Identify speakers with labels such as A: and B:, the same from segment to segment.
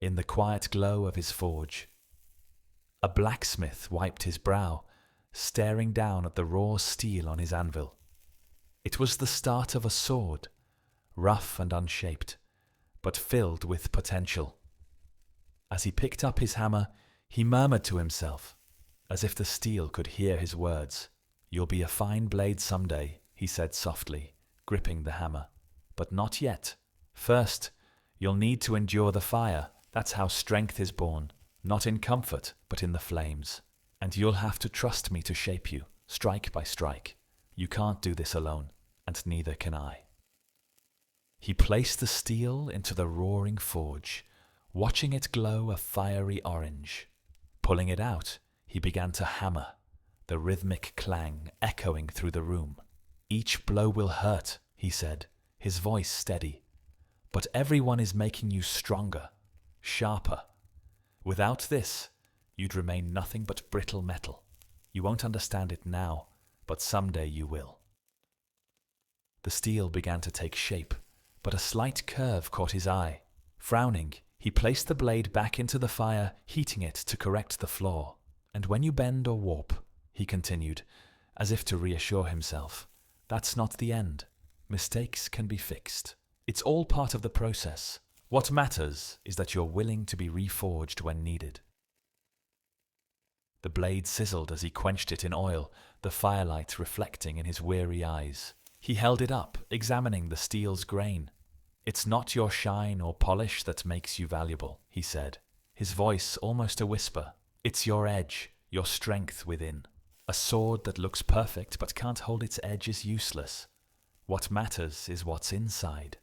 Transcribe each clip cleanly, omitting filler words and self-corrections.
A: in the quiet glow of his forge. A blacksmith wiped his brow, staring down at the raw steel on his anvil. It was the start of a sword, rough and unshaped, but filled with potential. As he picked up his hammer, he murmured to himself, as if the steel could hear his words. "You'll be a fine blade someday," he said softly, gripping the hammer. "But not yet. First, you'll need to endure the fire. That's how strength is born, not in comfort, but in the flames. And you'll have to trust me to shape you, strike by strike. You can't do this alone, and neither can I." He placed the steel into the roaring forge, watching it glow a fiery orange. Pulling it out, he began to hammer, the rhythmic clang echoing through the room. "Each blow will hurt," he said, his voice steady. "But everyone is making you stronger, sharper. Without this, you'd remain nothing but brittle metal. You won't understand it now, but someday you will." The steel began to take shape, but a slight curve caught his eye. Frowning, he placed the blade back into the fire, heating it to correct the flaw. "And when you bend or warp," he continued, as if to reassure himself, "that's not the end. Mistakes can be fixed. It's all part of the process. What matters is that you're willing to be reforged when needed." The blade sizzled as he quenched it in oil, the firelight reflecting in his weary eyes. He held it up, examining the steel's grain. "It's not your shine or polish that makes you valuable," he said, his voice almost a whisper. "It's your edge, your strength within. A sword that looks perfect but can't hold its edge is useless. What matters is what's inside."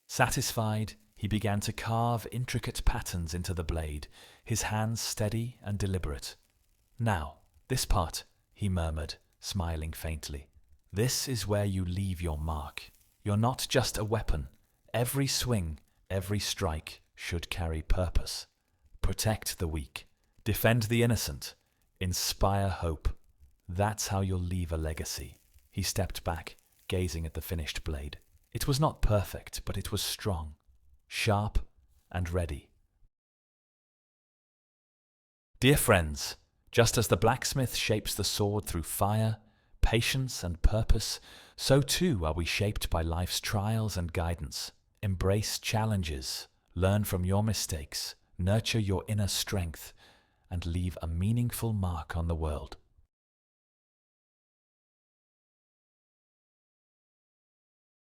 A: Satisfied, he began to carve intricate patterns into the blade, his hands steady and deliberate. "Now, this part," he murmured, smiling faintly. "This is where you leave your mark. You're not just a weapon. Every swing, every strike should carry purpose. Protect the weak, defend the innocent, inspire hope. That's how you'll leave a legacy." He stepped back, gazing at the finished blade. It was not perfect, but it was strong, sharp, and ready. Dear friends, just as the blacksmith shapes the sword through fire, patience, and purpose, so too are we shaped by life's trials and guidance. Embrace challenges, learn from your mistakes, nurture your inner strength, and leave a meaningful mark on the world.